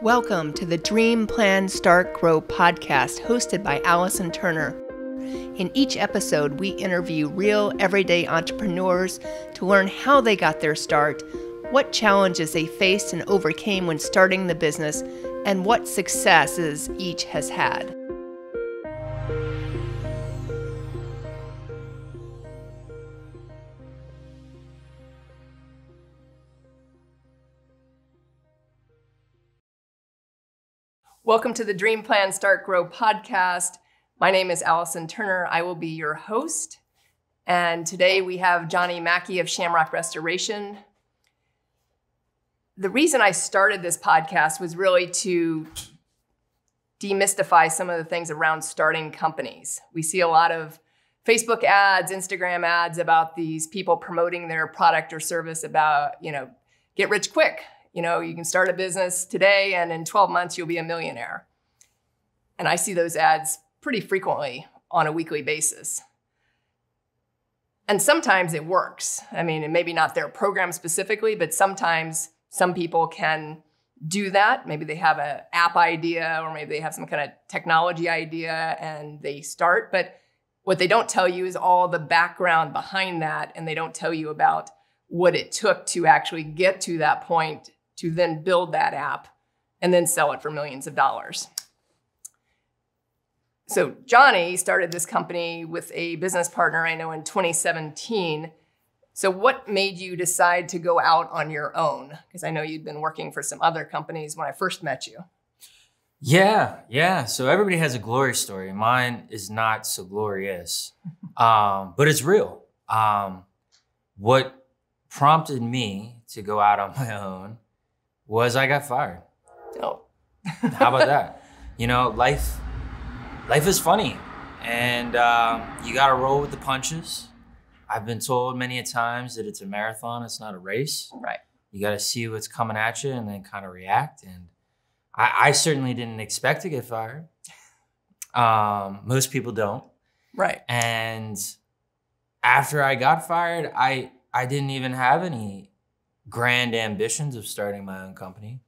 Welcome to the Dream, Plan, Start, Grow podcast hosted by Allison Turner. In each episode, we interview real, everyday entrepreneurs to learn how they got their start, what challenges they faced and overcame when starting the business, and what successes each has had. Welcome to the Dream, Plan, Start, Grow podcast. My name is Allison Turner. I will be your host. And today we have Johnny Mackey of Shamrock Restoration. The reason I started this podcast was really to demystify some of the things around starting companies. We see a lot of Facebook ads, Instagram ads about these people promoting their product or service about, get rich quick. You can start a business today and in 12 months, you'll be a millionaire. And I see those ads pretty frequently on a weekly basis. And sometimes it works. I mean, and maybe not their program specifically, but sometimes some people can do that. Maybe they have an app idea or maybe they have some kind of technology idea and they start. But what they don't tell you is all the background behind that. And they don't tell you about what it took to actually get to that point to then build that app and then sell it for millions of dollars. So Johnny started this company with a business partner, I know, in 2017. So what made you decide to go out on your own? Because I know you'd been working for some other companies when I first met you. Yeah. So everybody has a glory story. Mine is not so glorious, but it's real. What prompted me to go out on my own was I got fired. Oh. How about that? Life is funny, and you got to roll with the punches. I've been told many a times that it's a marathon, it's not a race. Right. You got to see what's coming at you and then kind of react. And I certainly didn't expect to get fired. Most people don't. Right. And after I got fired, I didn't even have any grand ambitions of starting my own company.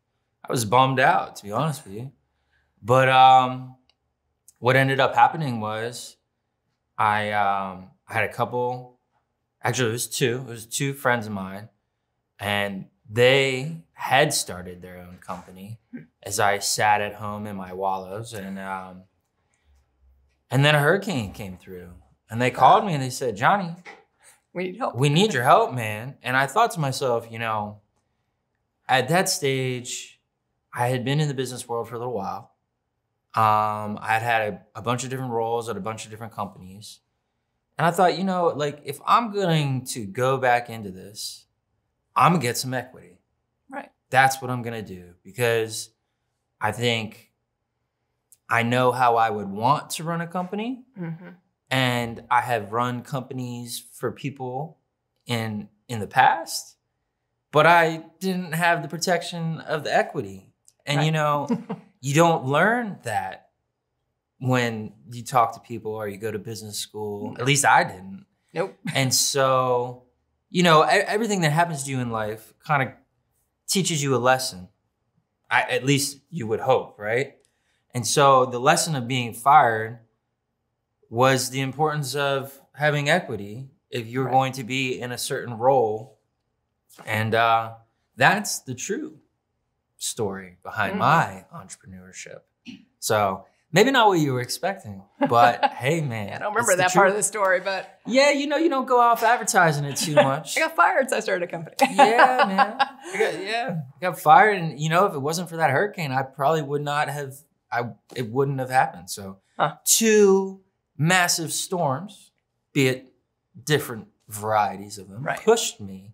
I was bummed out, to be honest with you. But what ended up happening was I had a couple, actually it was two friends of mine, and they had started their own company as I sat at home in my wallows. And then a hurricane came through and they called me and they said, "Johnny, we need help. We need your help, man." And I thought to myself, at that stage, I had been in the business world for a little while. I'd had a bunch of different roles at a bunch of different companies. And I thought, if I'm going to go back into this, I'm going to get some equity. Right. That's what I'm going to do, because I think I know how I would want to run a company. Mm-hmm. And I have run companies for people in the past, but I didn't have the protection of the equity. And, right. You don't learn that when you talk to people or you go to business school. No. At least I didn't. Nope. And so, everything that happens to you in life kind of teaches you a lesson. At least you would hope, right? And so the lesson of being fired was the importance of having equity if you're going to be in a certain role. And that's the true story behind my entrepreneurship. So maybe not what you were expecting, but hey, man. I don't remember that part of the story, but... Yeah, you don't go off advertising it too much. I got fired, so I started a company. Yeah, man. I got fired. And, if it wasn't for that hurricane, I probably would not have... it wouldn't have happened. So two massive storms, be it different varieties of them, pushed me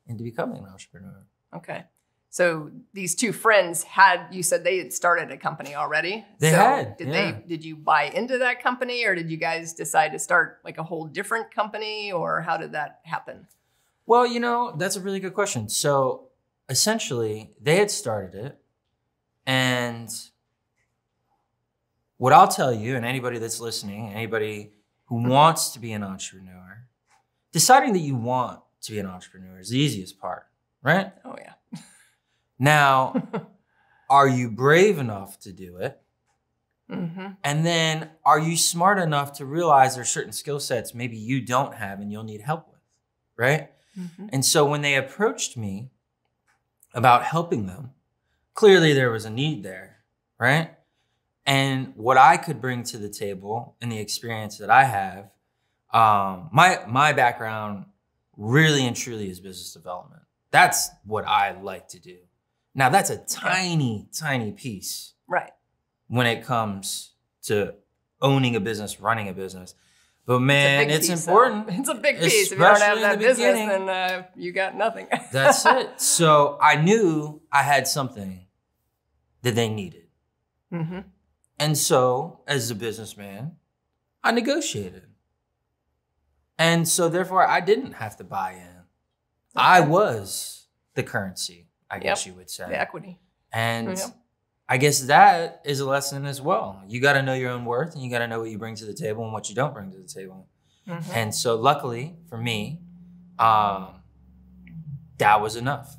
into becoming an entrepreneur. Okay. So these two friends you said they had started a company already. They had. Did you buy into that company, or did you guys decide to start like a whole different company, or how did that happen? Well, that's a really good question. So essentially they had started it, and what I'll tell you, and anybody that's listening, anybody who wants to be an entrepreneur, deciding that you want to be an entrepreneur is the easiest part, right? Oh, yeah. Now, are you brave enough to do it? Mm-hmm. And then are you smart enough to realize there's certain skill sets maybe you don't have and you'll need help with, right? Mm-hmm. And so when they approached me about helping them, clearly there was a need there, right? And what I could bring to the table and the experience that I have, my background really and truly is business development. That's what I like to do. Now that's a tiny, tiny piece. Right. When it comes to owning a business, running a business. But man, it's important. It's a big piece. If you don't have that business, then you got nothing. That's it. So I knew I had something that they needed. Mm-hmm. And so as a businessman, I negotiated. And so therefore I didn't have to buy in. Okay. I was the currency, I guess you would say. The equity. And I guess that is a lesson as well. You got to know your own worth and you got to know what you bring to the table and what you don't bring to the table. Mm-hmm. And so luckily for me, that was enough.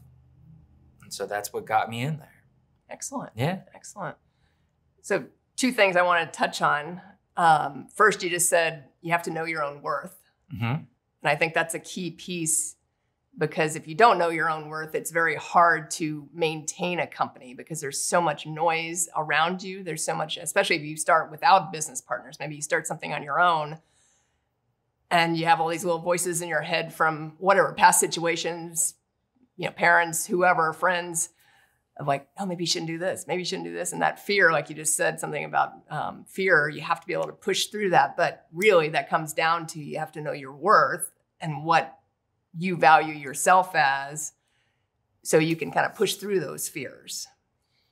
And so that's what got me in there. Excellent. Yeah. Excellent. So 2 things I want to touch on. First, you just said you have to know your own worth. Mm-hmm. And I think that's a key piece. Because if you don't know your own worth, it's very hard to maintain a company because there's so much noise around you. There's so much, especially if you start without business partners. Maybe you start something on your own and you have all these little voices in your head from whatever, past situations, parents, whoever, friends, of like, oh, maybe you shouldn't do this. Maybe you shouldn't do this. And that fear, like you just said something about fear, you have to be able to push through that. But really that comes down to you have to know your worth and what you value yourself as, so you can kind of push through those fears.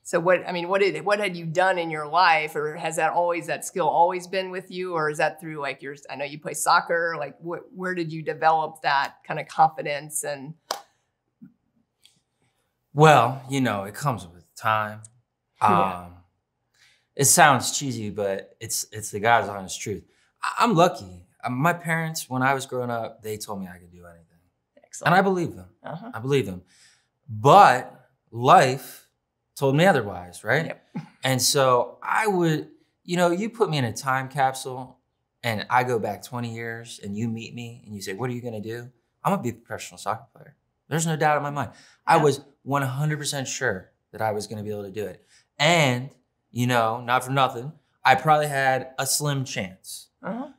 So what had you done in your life, or has that skill always been with you, or is that through like I know you play soccer, like where did you develop that kind of confidence? And well, it comes with time. It sounds cheesy, but it's the God's honest truth. I'm lucky. My parents, when I was growing up, they told me I could do anything. Excellent. And I believe them. Uh-huh. I believe them. But life told me otherwise, right? Yep. And so I would, you put me in a time capsule and I go back 20 years and you meet me and you say, what are you going to do? I'm going to be a professional soccer player. There's no doubt in my mind. Yeah. I was 100% sure that I was going to be able to do it. And, not for nothing, I probably had a slim chance. Uh-huh.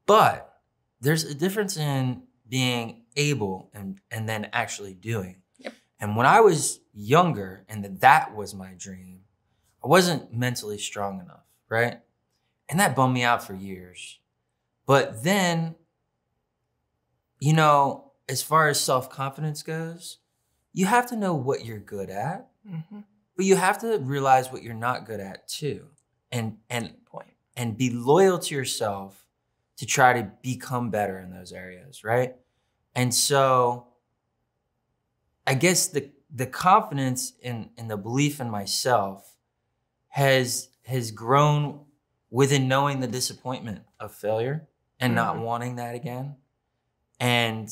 But there's a difference in being able and then actually doing. Yep. And when I was younger and that was my dream, I wasn't mentally strong enough, right? And that bummed me out for years. But then, as far as self-confidence goes, you have to know what you're good at, mm-hmm. but you have to realize what you're not good at too. And be loyal to yourself to try to become better in those areas, right? And so I guess the confidence in the belief in myself has grown within knowing the disappointment of failure and not wanting that again. And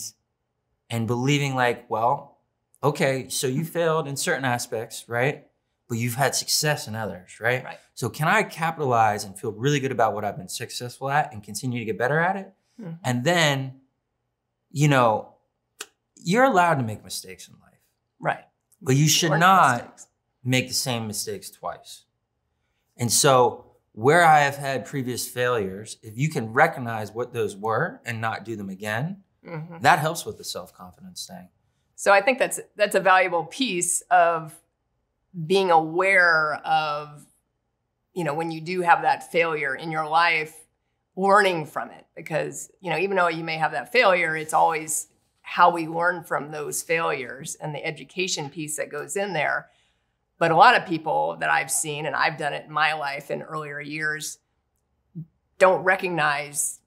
believing like, well, okay, so you failed in certain aspects, right? But you've had success in others, right? Right. So can I capitalize and feel really good about what I've been successful at and continue to get better at it? Mm-hmm. And then, you're allowed to make mistakes in life. Right. But you should not make the same mistakes twice. And so where I have had previous failures, if you can recognize what those were and not do them again, that helps with the self-confidence thing. So I think that's a valuable piece of being aware of, when you do have that failure in your life, learning from it. Because, even though you may have that failure, it's always how we learn from those failures and the education piece that goes in there. But a lot of people that I've seen, and I've done it in my life in earlier years, don't recognize,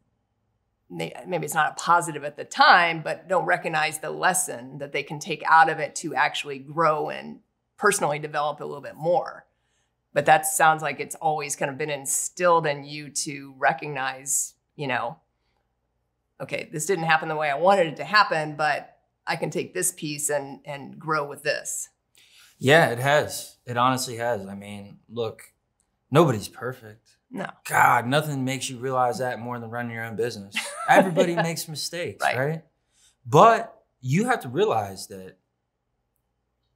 maybe it's not a positive at the time, but don't recognize the lesson that they can take out of it to actually grow and personally develop a little bit more. But that sounds like it's always kind of been instilled in you to recognize, okay, this didn't happen the way I wanted it to happen, but I can take this piece and grow with this. Yeah, it has. It honestly has. I mean, look, nobody's perfect. No. God, nothing makes you realize that more than running your own business. Everybody makes mistakes, right? But you have to realize that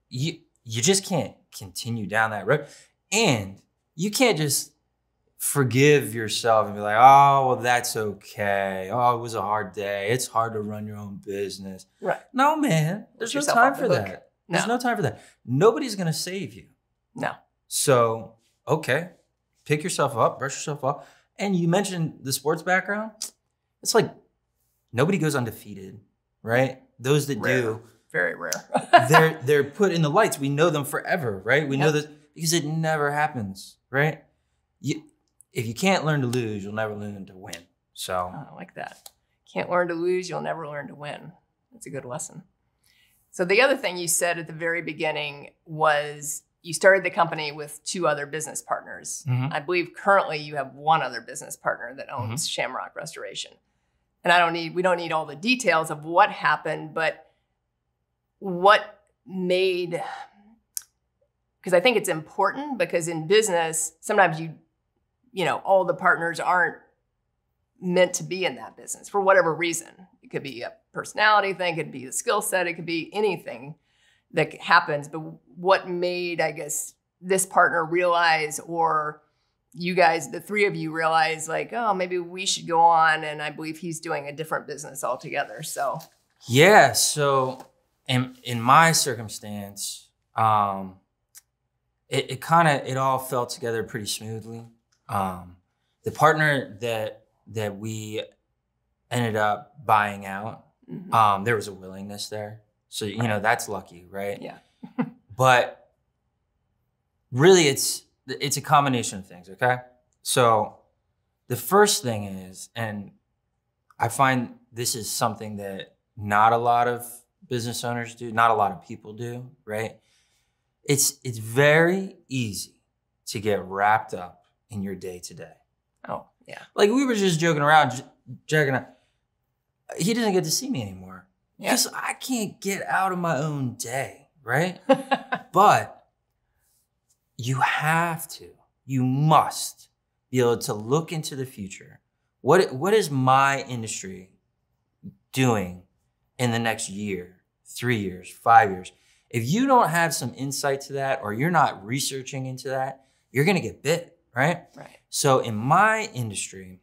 you just can't continue down that road. And you can't just forgive yourself and be like, oh, well, that's okay. Oh, it was a hard day. It's hard to run your own business. Right. No, man. There's no time for that. No. There's no time for that. Nobody's going to save you. No. So, okay. Pick yourself up, brush yourself off. And you mentioned the sports background. It's like nobody goes undefeated, right? Those that do. Very rare. they're put in the lights. We know them forever, right? We know this because it never happens, right? If you can't learn to lose, you'll never learn to win. So I like that. Can't learn to lose, you'll never learn to win. That's a good lesson. So the other thing you said at the very beginning was you started the company with 2 other business partners. Mm-hmm. I believe currently you have 1 other business partner that owns Shamrock Restoration. And we don't need all the details of what happened, but what made, because I think it's important, because in business, sometimes all the partners aren't meant to be in that business for whatever reason. It could be a personality thing, it could be a skill set, it could be anything that happens. But what made, I guess, this partner realize, or you guys, the 3 of you realize, like, oh, maybe we should go on, and I believe he's doing a different business altogether. So yeah, so in my circumstance, it all fell together pretty smoothly. The partner that we ended up buying out, there was a willingness there. So, that's lucky, right? Yeah. But really it's a combination of things, okay? So the first thing is, and I find this is something that not a lot of business owners do, not a lot of people do, right? It's very easy to get wrapped up in your day-to-day. Oh, yeah. Like we were just joking around, he doesn't get to see me anymore. Because I can't get out of my own day, right? But you must be able to look into the future. What is my industry doing in the next year, 3 years, 5 years? If you don't have some insight to that, or you're not researching into that, you're going to get bit, right? Right. So in my industry,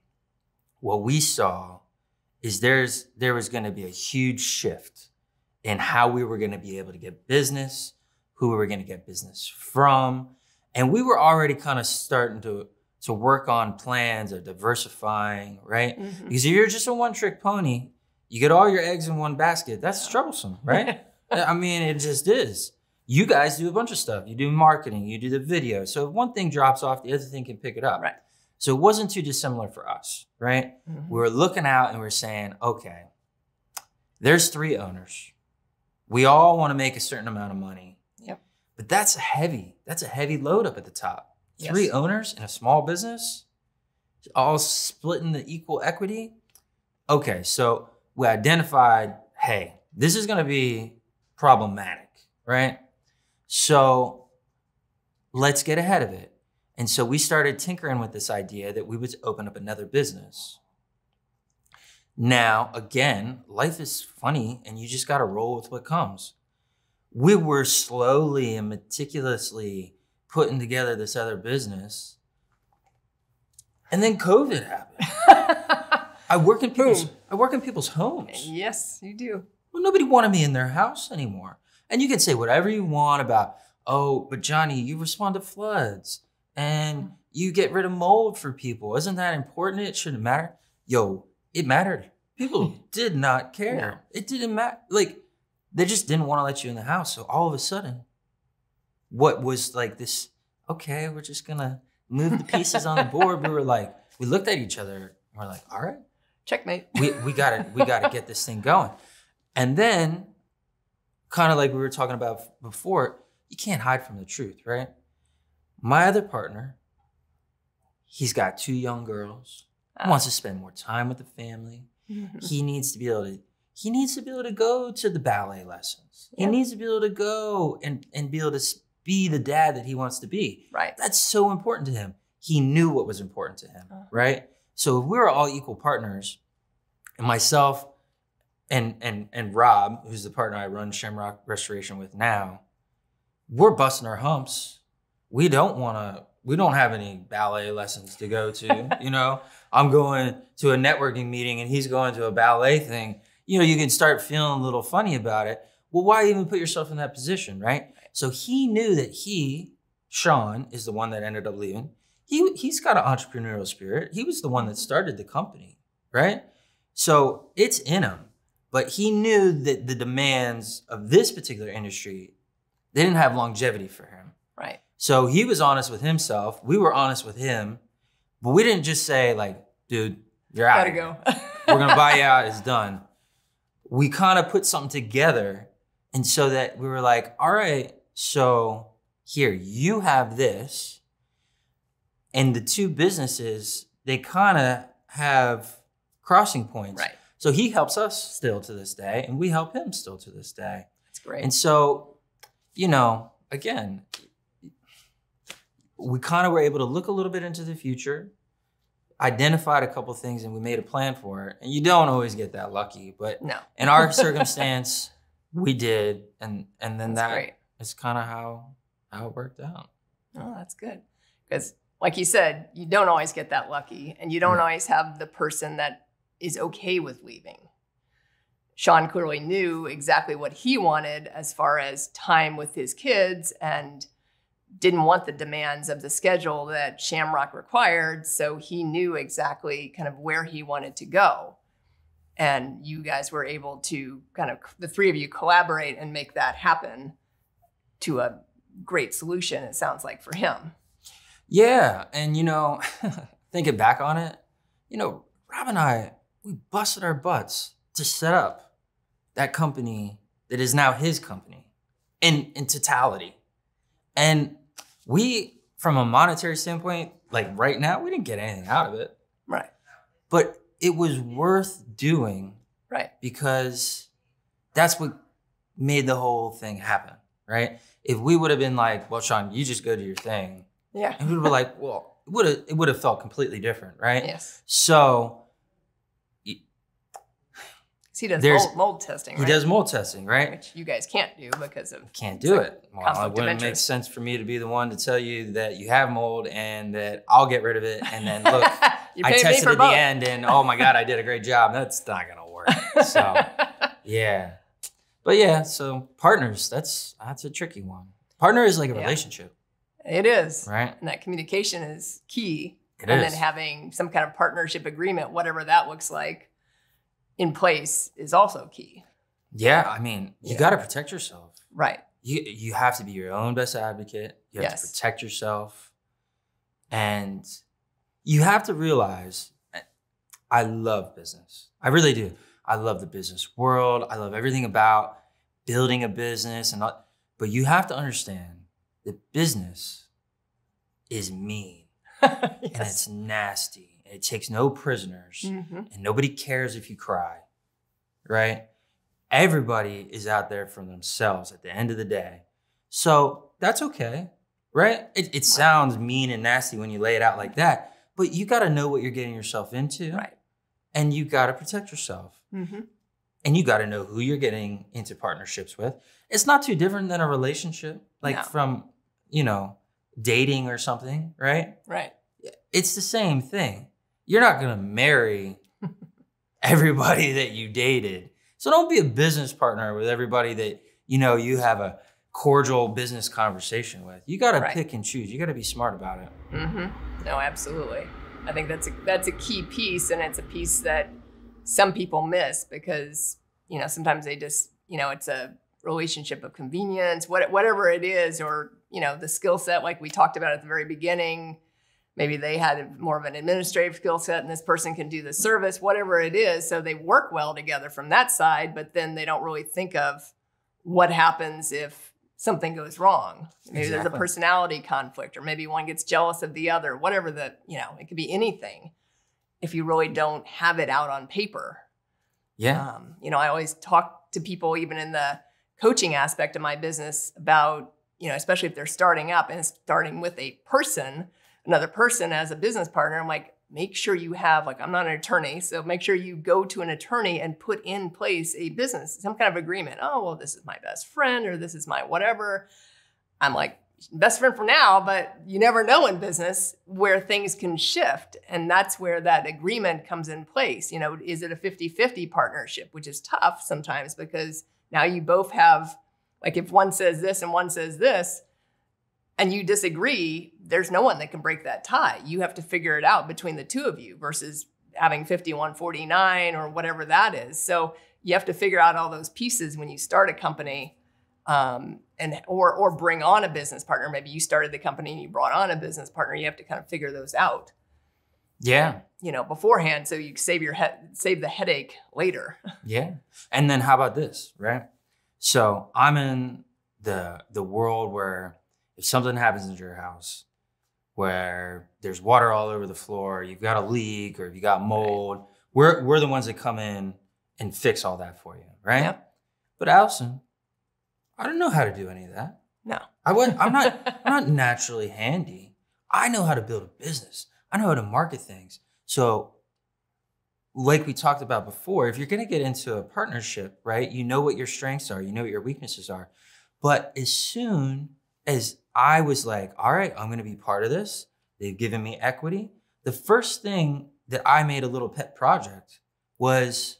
what we saw is there was going to be a huge shift in how we were going to be able to get business, who we were going to get business from. And we were already kind of starting to work on plans of diversifying, right? Mm-hmm. Because if you're just a one-trick pony, you get all your eggs in one basket. That's troublesome, right? I mean, it just is. You guys do a bunch of stuff. You do marketing, you do the video. So if one thing drops off, the other thing can pick it up. Right. So it wasn't too dissimilar for us, right? Mm-hmm. We were looking out and we're saying, okay, there's 3 owners. We all want to make a certain amount of money. Yep. But that's a heavy load up at the top. Yes. 3 owners in a small business, all splitting the equal equity. Okay, so we identified, hey, this is going to be problematic, right? So let's get ahead of it. And so we started tinkering with this idea that we would open up another business. Now, again, life is funny and you just got to roll with what comes. We were slowly and meticulously putting together this other business. And then COVID happened. I work in people's homes. Yes, you do. Well, nobody wanted me in their house anymore. And you can say whatever you want about, oh, but Johnny, you respond to floods. And you get rid of mold for people. Isn't that important? It shouldn't matter. Yo, it mattered. People did not care. No. It didn't matter. Like, they just didn't want to let you in the house. So all of a sudden, what was like this, okay, we're just going to move the pieces on the board. We looked at each other and we're like, all right. Checkmate. We gotta get this thing going. And then, kind of like we were talking about before, you can't hide from the truth, right? My other partner, he's got 2 young girls. He wants to spend more time with the family. Mm-hmm. He needs to be able to go to the ballet lessons. Yeah. He needs to be able to go and be able to be the dad that he wants to be. Right. That's so important to him. He knew what was important to him, right? So if we were all equal partners, and myself and Rob, who's the partner I run Shamrock Restoration with now, we're busting our humps. We don't have any ballet lessons to go to. You know, I'm going to a networking meeting and he's going to a ballet thing. You know, you can start feeling a little funny about it. Well, why even put yourself in that position, right? So he knew that Sean is the one that ended up leaving. He's got an entrepreneurial spirit. He was the one that started the company, right? So it's in him. But he knew that the demands of this particular industry, they didn't have longevity for him. Right. So he was honest with himself. We were honest with him. But we didn't just say, like, dude, you're out. Gotta go. We're going to buy you out. It's done. We kind of put something together. And so that we were like, all right, so here, you have this. And the two businesses, they kind of have crossing points. Right. So he helps us still to this day, and we help him still to this day. That's great. And so, you know, again, we kind of were able to look a little bit into the future, identified a couple things, and we made a plan for it. And you don't always get that lucky, but no. In our circumstance, we did. And then That's great. is kind of how it worked out. Oh, that's good. Because like you said, you don't always get that lucky, and you don't always have the person that is okay with leaving. Sean clearly knew exactly what he wanted as far as time with his kids and didn't want the demands of the schedule that Shamrock required. So he knew exactly kind of where he wanted to go. And you guys were able to kind of, the three of you collaborate and make that happen to a great solution, it sounds like, for him. Yeah. And, you know, thinking back on it, you know, Rob and I, we busted our butts to set up that company that is now his company in totality. And we, from a monetary standpoint, like right now, we didn't get anything out of it. Right. But it was worth doing. Right. Because that's what made the whole thing happen, right? If we would have been like, well, Sean, you just go do your thing. Yeah. And we would have been like, well, it would have felt completely different, right? Yes. So he does mold testing, right? He does mold testing, right? Which you guys can't do because of... Can't do it. Well, it wouldn't make sense for me to be the one to tell you that you have mold and that I'll get rid of it. And then look, I tested at the end and oh my God, I did a great job. That's not going to work. So yeah. But yeah, so partners, that's a tricky one. Partner is like a relationship. It is. Right. And that communication is key. It and is. Then having some kind of partnership agreement, whatever that looks like, in place is also key. Yeah, I mean, you got to protect yourself. Right. You have to be your own best advocate. You have to protect yourself. And you have to realize, I love business. I really do. I love the business world. I love everything about building a business. But you have to understand that business is mean. And it's nasty. It takes no prisoners, and nobody cares if you cry, right? Everybody is out there for themselves at the end of the day. So that's okay, right? It sounds mean and nasty when you lay it out like that, but you got to know what you're getting yourself into, right? And you got to protect yourself. And you got to know who you're getting into partnerships with. It's not too different than a relationship, like from, you know, dating or something, right? Right. It's the same thing. You're not going to marry everybody that you dated. So don't be a business partner with everybody that, you know, you have a cordial business conversation with. You got to pick and choose. You got to be smart about it. No, absolutely. I think that's a key piece, and it's a piece that some people miss because, you know, sometimes they just, you know, it's a relationship of convenience, whatever it is, or, you know, the skill set like we talked about at the very beginning. Maybe they had more of an administrative skill set and this person can do the service, whatever it is. So they work well together from that side, but then they don't really think of what happens if something goes wrong. Maybe there's a personality conflict, or maybe one gets jealous of the other, whatever you know, it could be anything if you really don't have it out on paper. Yeah. You know, I always talk to people, even in the coaching aspect of my business, about, especially if they're starting up and starting with another person as a business partner, I'm like, make sure you have, like, I'm not an attorney, so make sure you go to an attorney and put in place a business, some kind of agreement. Oh, well, this is my best friend, or this is my whatever. I'm like, best friend for now, but you never know in business where things can shift. And that's where that agreement comes in place. Is it a 50-50 partnership, which is tough sometimes because now you both have, like, if one says this and one says this, and you disagree, there's no one that can break that tie. You have to figure it out between the two of you versus having 51-49 or whatever that is. So you have to figure out all those pieces when you start a company, or bring on a business partner. Maybe you started the company and you brought on a business partner. You have to kind of figure those out. Yeah. Beforehand, so you save the headache later. Yeah. And then how about this, right? So I'm in the world where if something happens at your house, where there's water all over the floor, you've got a leak, or you got mold, we're the ones that come in and fix all that for you, right? Yep. But Allison, I don't know how to do any of that. No. I'm not naturally handy. I know how to build a business. I know how to market things. So like we talked about before, if you're going to get into a partnership, right, you know what your strengths are, you know what your weaknesses are. But as soon as I was like, all right, I'm going to be part of this, they've given me equity, the first thing that I made a little pet project was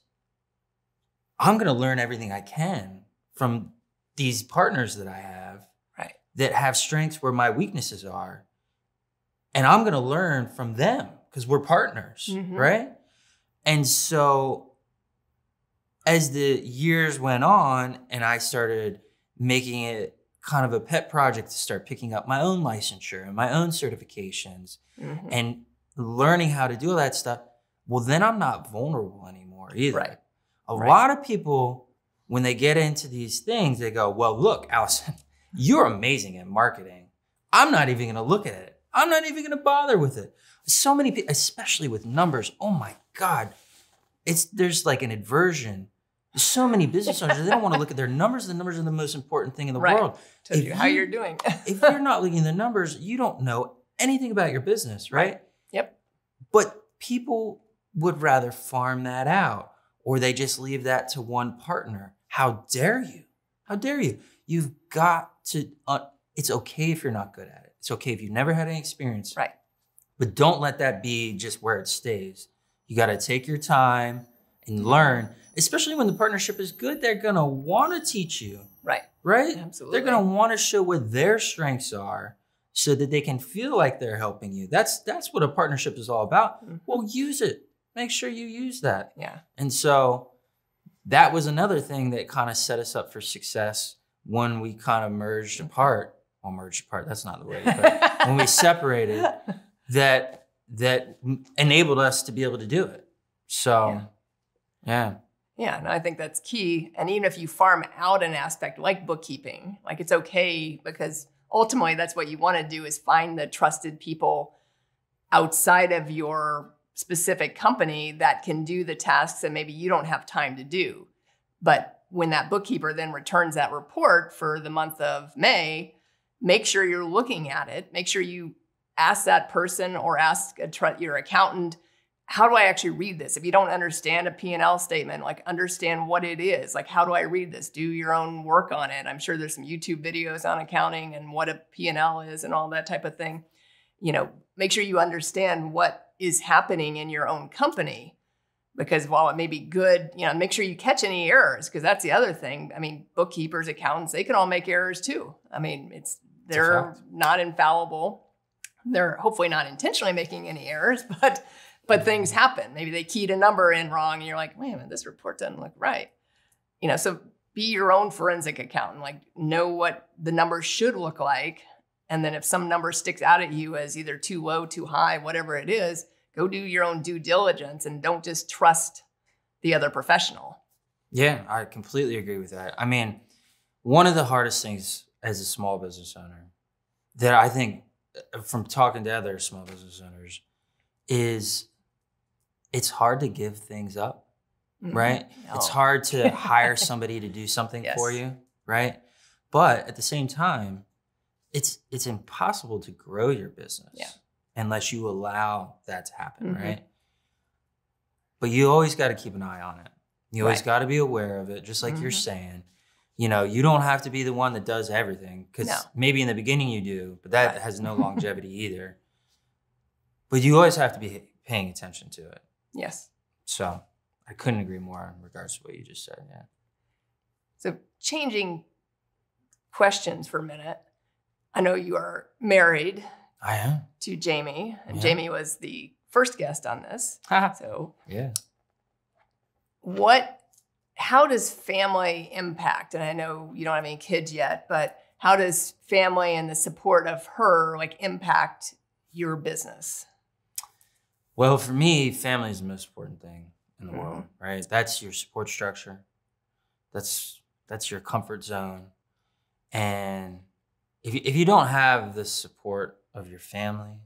I'm going to learn everything I can from these partners that I have, right, that have strengths where my weaknesses are. And I'm going to learn from them because we're partners, right? And so as the years went on and I started making it kind of a pet project to start picking up my own licensure and my own certifications and learning how to do all that stuff, well, then I'm not vulnerable anymore either. Right. A lot of people, when they get into these things, they go, well, look, Allison, you're amazing at marketing. I'm not even going to look at it. I'm not even going to bother with it. So many people, especially with numbers, oh my God, there's like an aversion. There's so many business owners, they don't want to look at their numbers. The numbers are the most important thing in the world. Tell you how you're doing. If you're not looking at the numbers, you don't know anything about your business, right? Yep. But people would rather farm that out, or they just leave that to one partner. How dare you? How dare you? You've got to, it's okay if you're not good at it. It's okay if you've never had any experience. Right. But don't let that be just where it stays. You got to take your time and learn, especially when the partnership is good. They're going to want to teach you. Right. Right? Absolutely. They're going to want to show what their strengths are so that they can feel like they're helping you. That's what a partnership is all about. Well, use it. Make sure you use that. Yeah. And so that was another thing that kind of set us up for success when we kind of merged apart. Well, merged apart, that's not the way. But when we separated, that enabled us to be able to do it. So, yeah. Yeah, and I think that's key. And even if you farm out an aspect like bookkeeping, like it's okay, because ultimately that's what you want to do, is find the trusted people outside of your specific company that can do the tasks that maybe you don't have time to do. But when that bookkeeper then returns that report for the month of May, make sure you're looking at it. Make sure you ask that person or ask your accountant, how do I actually read this? If you don't understand a P&L statement, like understand what it is. Like, how do I read this? Do your own work on it. I'm sure there's some YouTube videos on accounting and what a P&L is and all that type of thing. Make sure you understand what is happening in your own company, because while it may be good, make sure you catch any errors, because that's the other thing. I mean, bookkeepers, accountants, they can all make errors too. I mean, they're not infallible. They're hopefully not intentionally making any errors, but things happen. Maybe they keyed a number in wrong and you're like, wait a minute, this report doesn't look right. So be your own forensic accountant, like know what the numbers should look like. And then if some number sticks out at you as either too low, too high, whatever it is, go do your own due diligence and don't just trust the other professional. Yeah, I completely agree with that. I mean, one of the hardest things as a small business owner that I think, from talking to other small business owners, is it's hard to give things up, right? No. It's hard to hire somebody to do something for you, right? But at the same time, it's impossible to grow your business unless you allow that to happen, right? But you always got to keep an eye on it. You always got to be aware of it, just like you're saying. You know, you don't have to be the one that does everything, because maybe in the beginning you do, but that has no longevity either. But you always have to be paying attention to it. Yes. So I couldn't agree more in regards to what you just said. Yeah. So changing questions for a minute. I know you are married. I am. To Jamie, and Jamie was the first guest on this. So how does family impact? And I know you don't have any kids yet, but how does family and the support of her like impact your business? Well, for me, family is the most important thing in the world, right? That's your support structure. That's your comfort zone. And if you don't have the support of your family,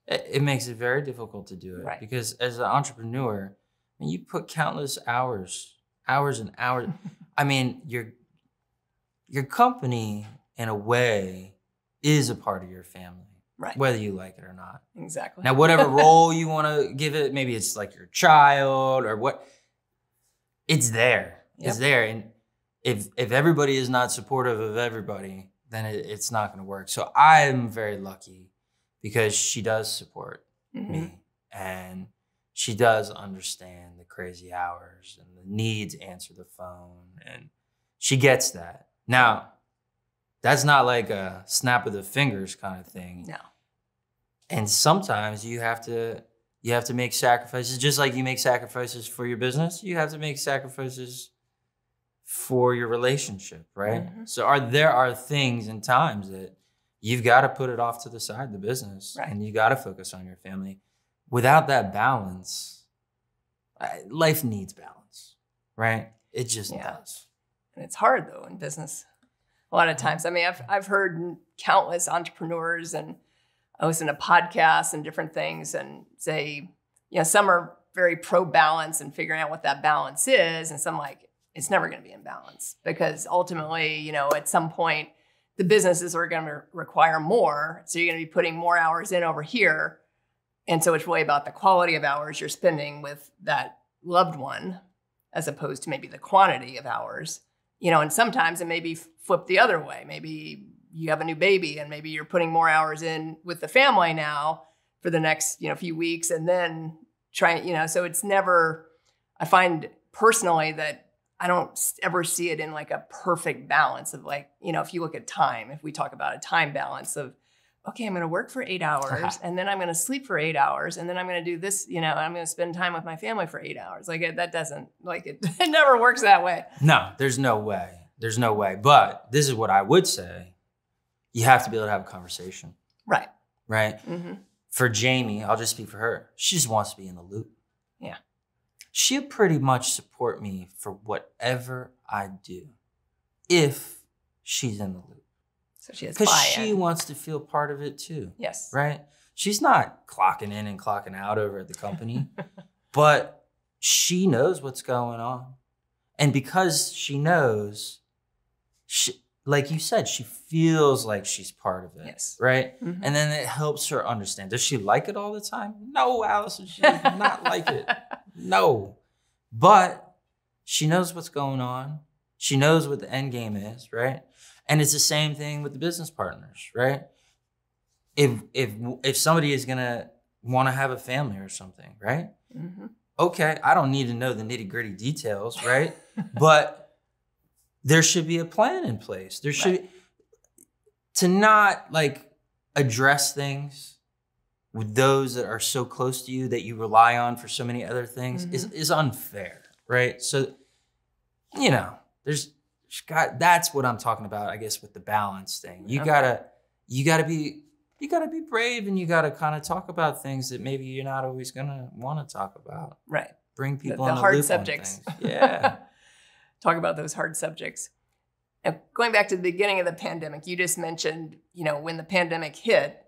it makes it very difficult to do it. Right. Because as an entrepreneur, I mean, you put countless hours and hours. I mean, your company, in a way, is a part of your family. Right. Whether you like it or not. Exactly. Now, whatever role you want to give it, maybe it's like your child or what, it's there. Yep. It's there. And if everybody is not supportive of everybody, then it's not going to work. So I'm very lucky because she does support me, and she does understand the crazy hours and the need to answer the phone, and she gets that. Now, that's not like a snap of the fingers kind of thing. No. And sometimes you have to make sacrifices, just like you make sacrifices for your business. You have to make sacrifices for your relationship, right? So there are things and times that you've got to put it off to the side, the business, and you got to focus on your family. Without that balance, life needs balance, right? It just does. And it's hard though in business. A lot of times. I mean, I've heard countless entrepreneurs, and I listen to podcasts and different things, and say, you know, some are very pro balance and figuring out what that balance is, and some like, it's never going to be in balance, because ultimately, you know, at some point, the businesses are going to require more. So you're going to be putting more hours in over here. And so it's really about the quality of hours you're spending with that loved one, as opposed to maybe the quantity of hours. You know, and sometimes it may be flipped the other way. Maybe you have a new baby and maybe you're putting more hours in with the family now for the next, you know, few weeks, and then trying, you know, so it's never, I find personally that I don't ever see it in like a perfect balance of like, you know, if you look at time, if we talk about a time balance of, okay, I'm going to work for 8 hours and then I'm going to sleep for 8 hours and then I'm going to do this, you know, I'm going to spend time with my family for 8 hours. Like that doesn't, like it never works that way. No, there's no way. There's no way. But this is what I would say. You have to be able to have a conversation. Right. Right. For Jamie, I'll just speak for her. She just wants to be in the loop. Yeah. She'll pretty much support me for whatever I do if she's in the loop. So she has buy-in. Because she wants to feel part of it too. Yes. Right? She's not clocking in and clocking out over at the company, but she knows what's going on. And because she knows, like you said, she feels like she's part of it. Yes. Right? And then it helps her understand. Does she like it all the time? No, Allison, she does not like it. No. But she knows what's going on. She knows what the end game is, right? And it's the same thing with the business partners, right? If somebody is gonna want to have a family or something, right? Okay, I don't need to know the nitty-gritty details, right? But there should be a plan in place. There should to not like address things with those that are so close to you that you rely on for so many other things is unfair, right? So, you know, that's what I'm talking about, I guess, with the balance thing. You gotta be brave, and you gotta kind of talk about things that maybe you're not always gonna want to talk about. Right. Bring people in the hard subjects. Yeah. Talk about those hard subjects. Now, going back to the beginning of the pandemic, you just mentioned, you know, when the pandemic hit,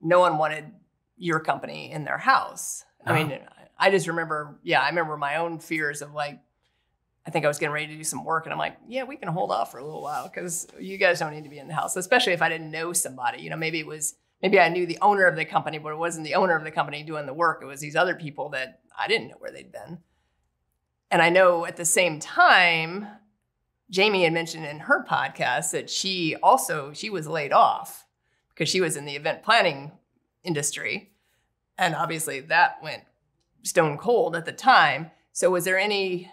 no one wanted your company in their house. I mean, I just remember, I remember my own fears of like, I think I was getting ready to do some work, and I'm like, yeah, we can hold off for a little while because you guys don't need to be in the house, especially if I didn't know somebody. You know, maybe I knew the owner of the company, but it wasn't the owner of the company doing the work. It was these other people that I didn't know where they'd been. And I know at the same time, Jamie had mentioned in her podcast that she was laid off because she was in the event planning industry. And obviously that went stone cold at the time. So was there any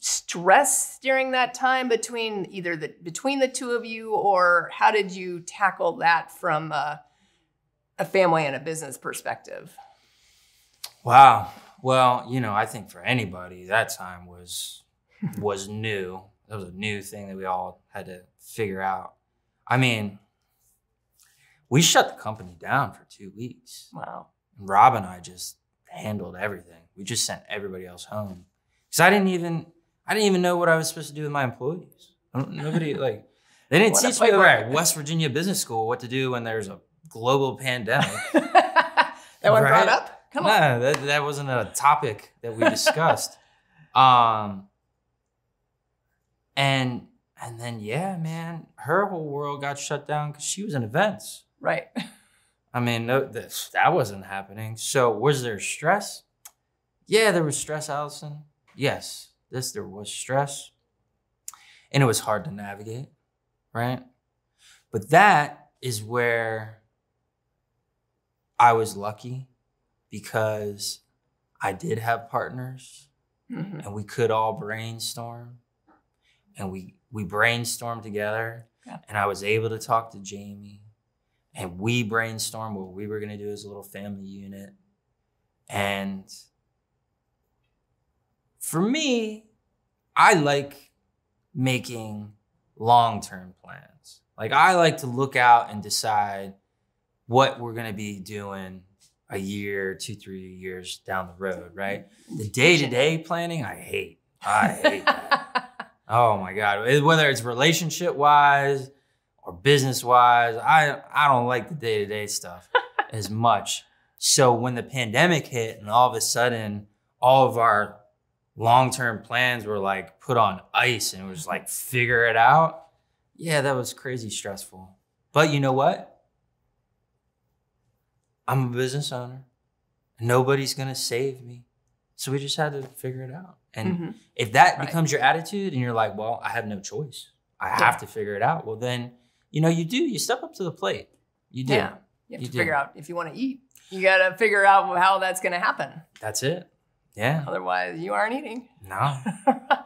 stress during that time between the two of you, or how did you tackle that from a family and a business perspective? Wow. Well, I think for anybody, that time was new. That was a new thing that we all had to figure out. I mean, we shut the company down for 2 weeks. Wow. And Rob and I just handled everything. We just sent everybody else home. Because I didn't even know what I was supposed to do with my employees. They didn't teach me at West Virginia Business School what to do when there's a global pandemic. That one brought up? Come on. No, that wasn't a topic that we discussed. And then, yeah, man, her whole world got shut down because she was in events. Right. I mean, no, that wasn't happening. So was there stress? Yeah, there was stress, Allison. Yes, there was stress. And it was hard to navigate, right? But that is where I was lucky because I did have partners and we could all brainstorm. And we brainstormed together, and I was able to talk to Jamie, and we brainstormed what we were going to do as a little family unit. And for me, I like making long-term plans. Like, I like to look out and decide what we're going to be doing a year, 2-3 years down the road, right? The day-to-day planning, I hate that. Oh my God. Whether it's relationship-wise or business-wise, I don't like the day-to-day stuff as much. So when the pandemic hit and all of a sudden all of our long-term plans were like put on ice and it was like figure it out, yeah, that was crazy stressful. But you know what? I'm a business owner. Nobody's going to save me. So we just had to figure it out. And if that becomes your attitude and you're like, well, I have no choice. I have to figure it out. Well, then, you step up to the plate. You do. Yeah. You have to figure out if you want to eat. You got to figure out how that's going to happen. That's it. Yeah. Otherwise, you aren't eating. No.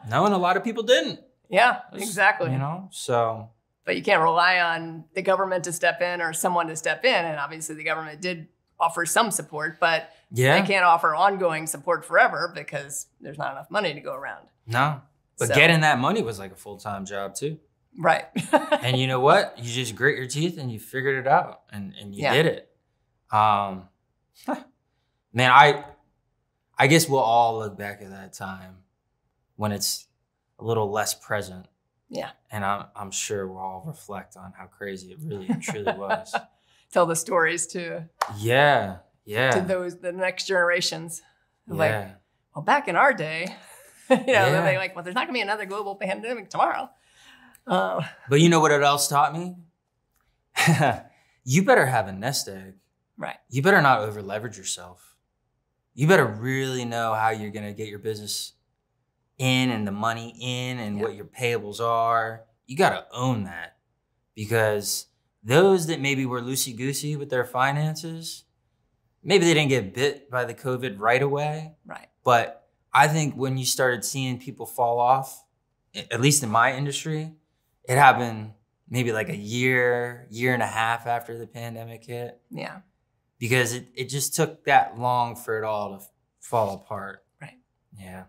No, and a lot of people didn't. Yeah, exactly. So. But you can't rely on the government to step in or someone to step in. And obviously the government did offer some support, but they can't offer ongoing support forever because there's not enough money to go around. No. But getting that money was like a full-time job too. Right. And you know what? You just grit your teeth and you figured it out and you did it. Man, I guess we'll all look back at that time when it's a little less present. Yeah. And I'm sure we'll all reflect on how crazy it really and truly was. Tell the stories to the next generations. Like, well, back in our day, they're like, well, there's not gonna be another global pandemic tomorrow. But you know what it else taught me? You better have a nest egg. Right. You better not over leverage yourself. You better really know how you're gonna get your business in and the money in and what your payables are. You gotta own that, because those that maybe were loosey-goosey with their finances, maybe they didn't get bit by the COVID right away. Right. But I think when you started seeing people fall off, at least in my industry, it happened maybe like a year and a half after the pandemic hit. Yeah. Because it just took that long for it all to fall apart. Right. Yeah.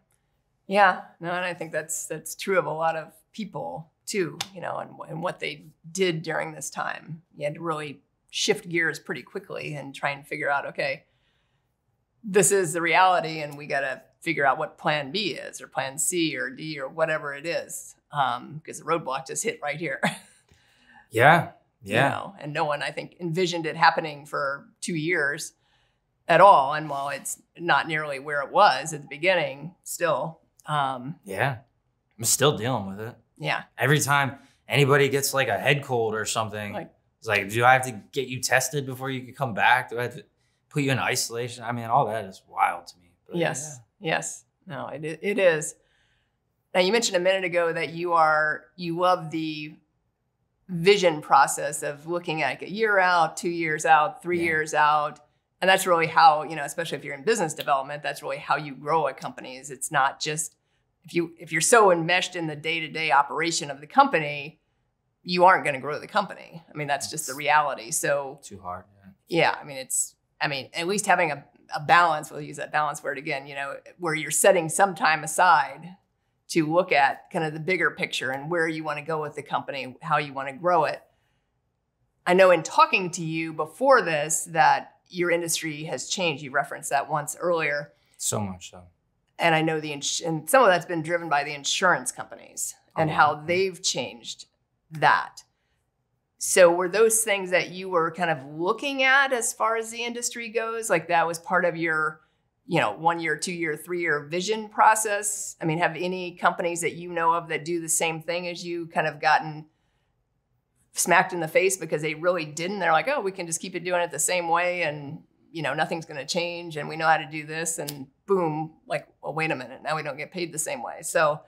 Yeah. No, and I think that's true of a lot of people too, and what they did during this time. You had to really shift gears pretty quickly and try and figure out, okay, this is the reality and we got to figure out what plan B is or plan C or D or whatever it is. Because the roadblock just hit right here. Yeah. Yeah. And no one, I think, envisioned it happening for 2 years at all. And while it's not nearly where it was at the beginning, still, Yeah. I'm still dealing with it. Yeah. Every time anybody gets like a head cold or something, it's like, do I have to get you tested before you can come back? Do I have to put you in isolation? I mean, all that is wild to me. But yes. Yeah. Yes. No, it is. Now, you mentioned a minute ago that you love the vision process of looking at like a year out, 2 years out, 3 years out. And that's really how, especially if you're in business development, that's really how you grow a company. Is it's not just if you're so enmeshed in the day-to-day operation of the company, you aren't going to grow the company. I mean, that's just the reality. So too hard. Yeah. I mean, at least having a balance, we'll use that balance word again, where you're setting some time aside to look at kind of the bigger picture and where you want to go with the company, how you want to grow it. I know in talking to you before this that your industry has changed. You referenced that once earlier. So much so. And I know and some of that's been driven by the insurance companies and how they've changed that. So were those things that you were kind of looking at as far as the industry goes? Like that was part of your 1 year, 2 year, 3 year vision process? I mean, have any companies that you know of that do the same thing as you kind of gotten smacked in the face because they really didn't? They're like, oh, we can just keep it doing it the same way and, nothing's going to change and we know how to do this, and boom, like, well, wait a minute, now we don't get paid the same way. So, I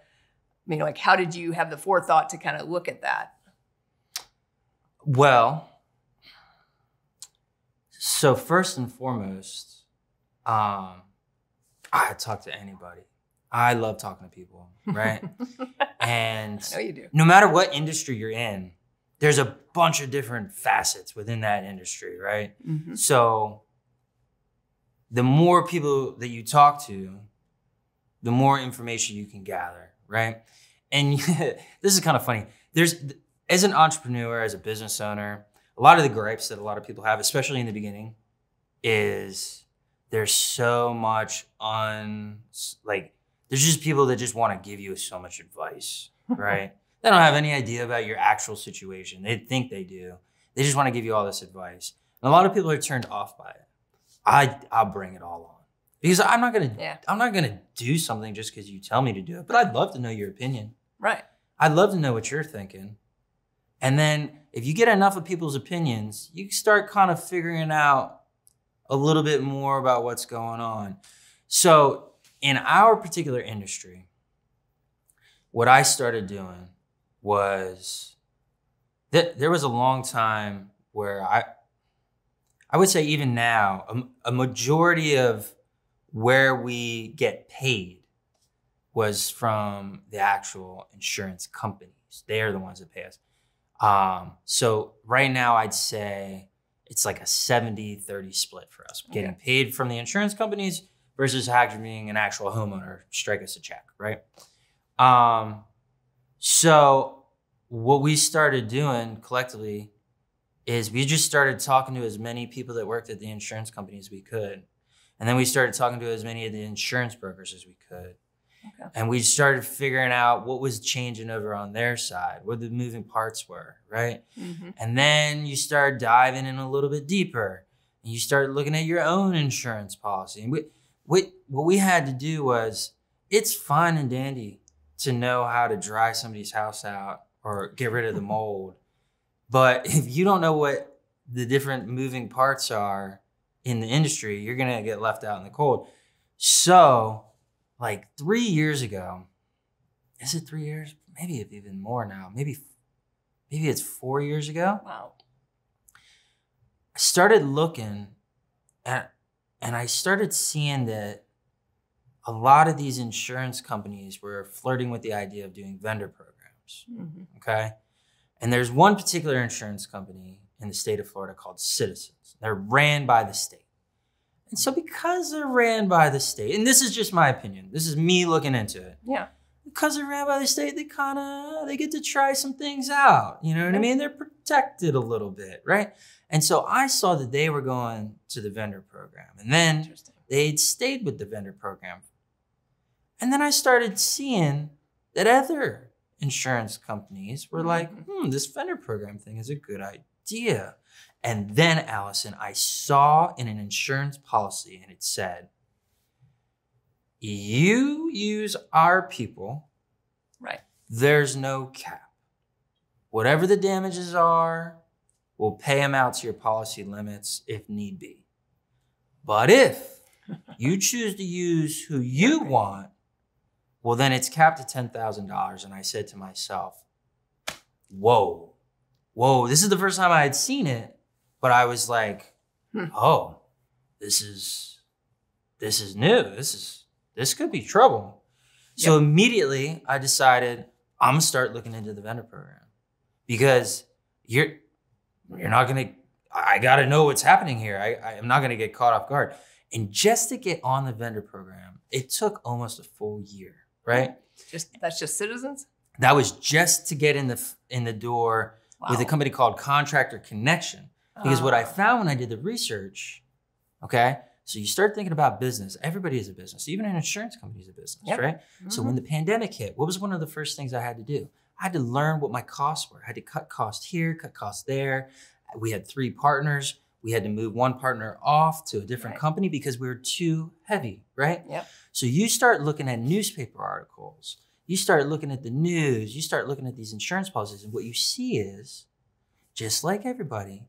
mean, like, how did you have the forethought to kind of look at that? Well, so first and foremost, I talk to anybody. I love talking to people, right? And I know you do. No matter what industry you're in, there's a bunch of different facets within that industry, right? Mm-hmm. So the more people that you talk to, the more information you can gather, right? And this is kind of funny. As an entrepreneur, as a business owner, a lot of the gripes that a lot of people have, especially in the beginning, is there's so much there's just people that just want to give you so much advice, right? They don't have any idea about your actual situation. They think they do. They just want to give you all this advice. And a lot of people are turned off by it. I'll bring it all on because I'm not gonna do something just because you tell me to do it. But I'd love to know your opinion. Right. I'd love to know what you're thinking. And then if you get enough of people's opinions, you start kind of figuring out a little bit more about what's going on. So in our particular industry, what I started doing was that there was a long time where I would say even now, a majority of where we get paid was from the actual insurance companies. They are the ones that pay us. So right now I'd say it's like a 70-30 split for us. Okay. Getting paid from the insurance companies versus having an actual homeowner strike us a check, right? So what we started doing collectively is we just started talking to as many people that worked at the insurance company as we could. And then we started talking to as many of the insurance brokers as we could. Okay. And we started figuring out what was changing over on their side, what the moving parts were, right? Mm-hmm. And then you start diving in a little bit deeper and you start looking at your own insurance policy. And what we had to do was, it's fine and dandy to know how to dry somebody's house out or get rid of the mold. But if you don't know what the different moving parts are in the industry, you're going to get left out in the cold. So like 3 years ago, is it 3 years? Maybe even more now. Maybe it's 4 years ago. Wow. I started looking and I started seeing that a lot of these insurance companies were flirting with the idea of doing vendor programs. Mm-hmm. Okay. And there's one particular insurance company in the state of Florida called Citizens. They're ran by the state. And so because they're ran by the state, and this is just my opinion, this is me looking into it. Yeah. Because they're ran by the state, they get to try some things out. You know what I mean? They're protected a little bit, right? And so I saw that they were going to the vendor program. And then they'd stayed with the vendor program. And then I started seeing that other insurance companies were like, this vendor program thing is a good idea. And then, Allison, I saw in an insurance policy, and it said, you use our people, right? There's no cap. Whatever the damages are, we'll pay them out to your policy limits if need be. But if you choose to use who you want, well, then it's capped at $10,000. And I said to myself, whoa, this is the first time I had seen it. But I was like, oh, this is new. This could be trouble. So immediately I decided I'm gonna start looking into the vendor program, because you're not gonna, I gotta know what's happening here. I'm not gonna get caught off guard. And just to get on the vendor program, it took almost a full year, right? That's just Citizens? That was just to get in the door with a company called Contractor Connection. Because what I found when I did the research, okay, so you start thinking about business. Everybody is a business. Even an insurance company is a business, right? Mm-hmm. So when the pandemic hit, what was one of the first things I had to do? I had to learn what my costs were. I had to cut costs here, cut costs there. We had 3 partners. We had to move one partner off to a different company because we were too heavy, right? Yep. So you start looking at newspaper articles. You start looking at the news. You start looking at these insurance policies. And what you see is, just like everybody,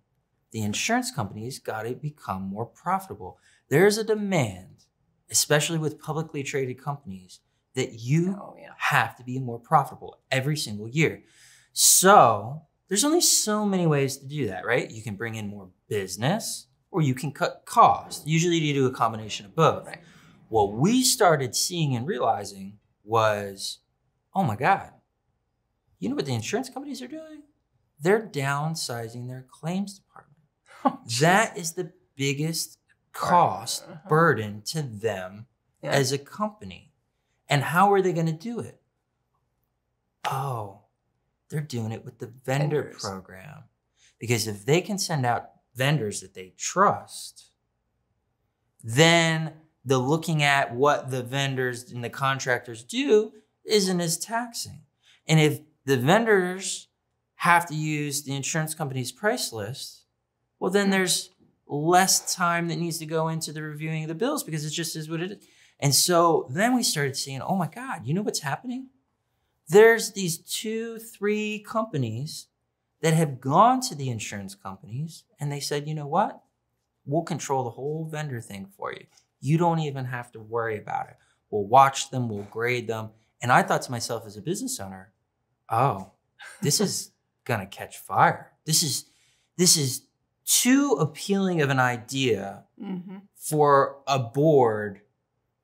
the insurance companies got to become more profitable. There's a demand, especially with publicly traded companies, that you have to be more profitable every single year. So there's only so many ways to do that, right? You can bring in more business, or you can cut costs. Usually you do a combination of both. Right. What we started seeing and realizing was, oh my God, you know what the insurance companies are doing? They're downsizing their claims department. That is the biggest cost burden to them as a company. And how are they going to do it? Oh, they're doing it with the vendor program. Because if they can send out vendors that they trust, then the looking at what the vendors and the contractors do isn't as taxing. And if the vendors have to use the insurance company's price list, well, then there's less time that needs to go into the reviewing of the bills, because it just is what it is. And so then we started seeing, oh my God, you know what's happening? There's these 2-3 companies that have gone to the insurance companies and they said, you know what? We'll control the whole vendor thing for you. You don't even have to worry about it. We'll watch them, we'll grade them. And I thought to myself as a business owner, oh, this is gonna catch fire. This is too appealing of an idea for a board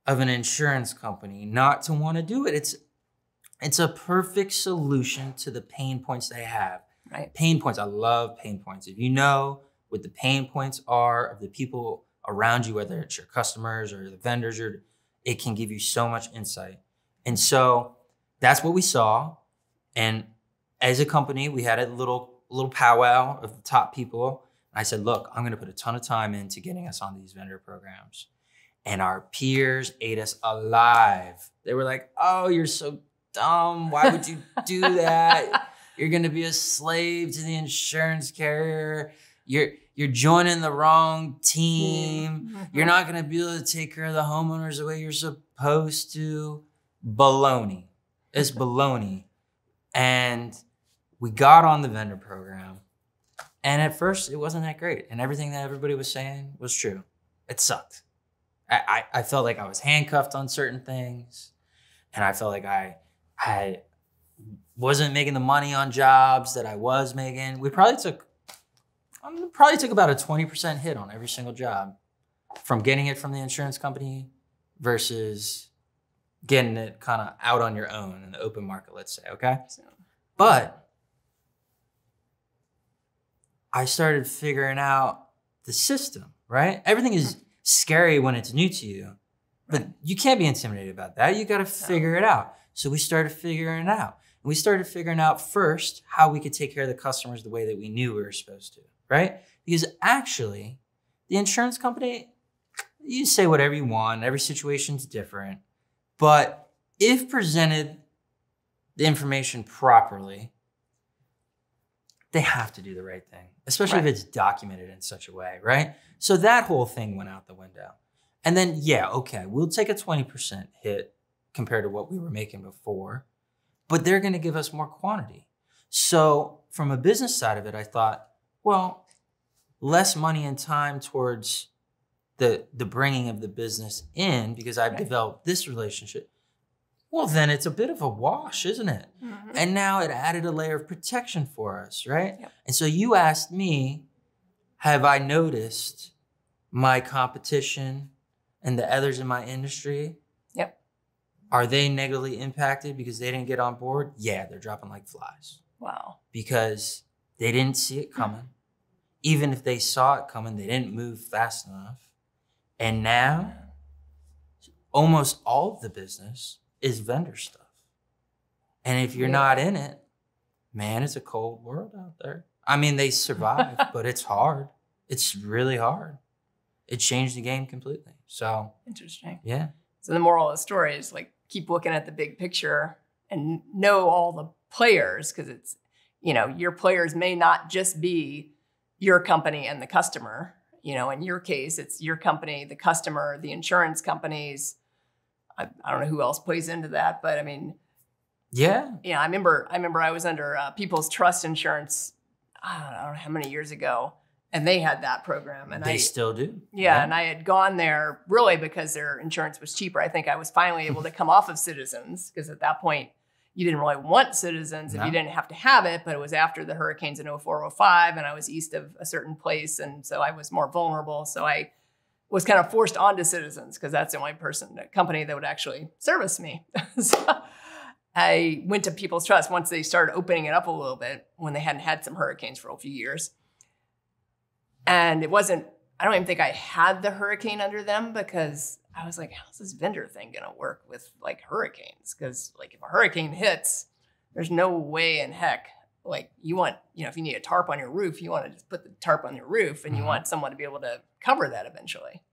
of an insurance company not to want to do it. It's a perfect solution to the pain points they have. Right. Pain points. I love pain points. If you know what the pain points are of the people around you, whether it's your customers or the vendors, it can give you so much insight. And so that's what we saw. And as a company, we had a little powwow of the top people. I said, look, I'm going to put a ton of time into getting us on these vendor programs. And our peers ate us alive. They were like, oh, you're so dumb. Why would you do that? You're going to be a slave to the insurance carrier. You're joining the wrong team. You're not going to be able to take care of the homeowners the way you're supposed to. Baloney. It's baloney. And we got on the vendor program. And at first, it wasn't that great. And everything that everybody was saying was true. It sucked. I felt like I was handcuffed on certain things. And I felt like I wasn't making the money on jobs that I was making. We probably took about a 20% hit on every single job, from getting it from the insurance company versus getting it kind of out on your own in the open market, let's say, okay? But I started figuring out the system, right? Everything is scary when it's new to you, but you can't be intimidated about that. You got to figure it out. So we started figuring it out. And we started figuring out first how we could take care of the customers the way that we knew we were supposed to, right? Because actually, the insurance company, you say whatever you want. Every situation's different. But if presented the information properly, they have to do the right thing, especially if it's documented in such a way, right? So that whole thing went out the window. And then, yeah, okay, we'll take a 20% hit compared to what we were making before, but they're going to give us more quantity. So from a business side of it, I thought, well, less money and time towards the bringing of the business in because I've developed this relationship. Well, then it's a bit of a wash, isn't it? Mm-hmm. And now it added a layer of protection for us, right? Yep. And so you asked me, have I noticed my competition and the others in my industry? Yep. Are they negatively impacted because they didn't get on board? Yeah, they're dropping like flies. Wow. Because they didn't see it coming. Even if they saw it coming, they didn't move fast enough. And now, almost all of the business is vendor stuff. And if you're not in it, man, it's a cold world out there. I mean, they survive, but it's hard. It's really hard. It changed the game completely. So interesting. Yeah. So the moral of the story is like, keep looking at the big picture and know all the players, because it's, you know, your players may not just be your company and the customer. You know, in your case, it's your company, the customer, the insurance companies. I don't know who else plays into that, but I mean, yeah. I remember I was under People's Trust Insurance, I don't know how many years ago, and they had that program, and they still do. Yeah, and I had gone there really because their insurance was cheaper. I think I was finally able to come off of Citizens, because at that point you didn't really want Citizens if you didn't have to have it, but it was after the hurricanes in 04, 05, and I was east of a certain place, and so I was more vulnerable. So I was kind of forced onto Citizens because that's the only company that would actually service me. So I went to People's Trust once they started opening it up a little bit, when they hadn't had some hurricanes for a few years. And it wasn't, I don't even think I had the hurricane under them, because I was like, how's this vendor thing going to work with like hurricanes? Because like if a hurricane hits, there's no way in heck, like you want, you know, if you need a tarp on your roof, you want to just put the tarp on your roof, and you want someone to be able to cover that eventually.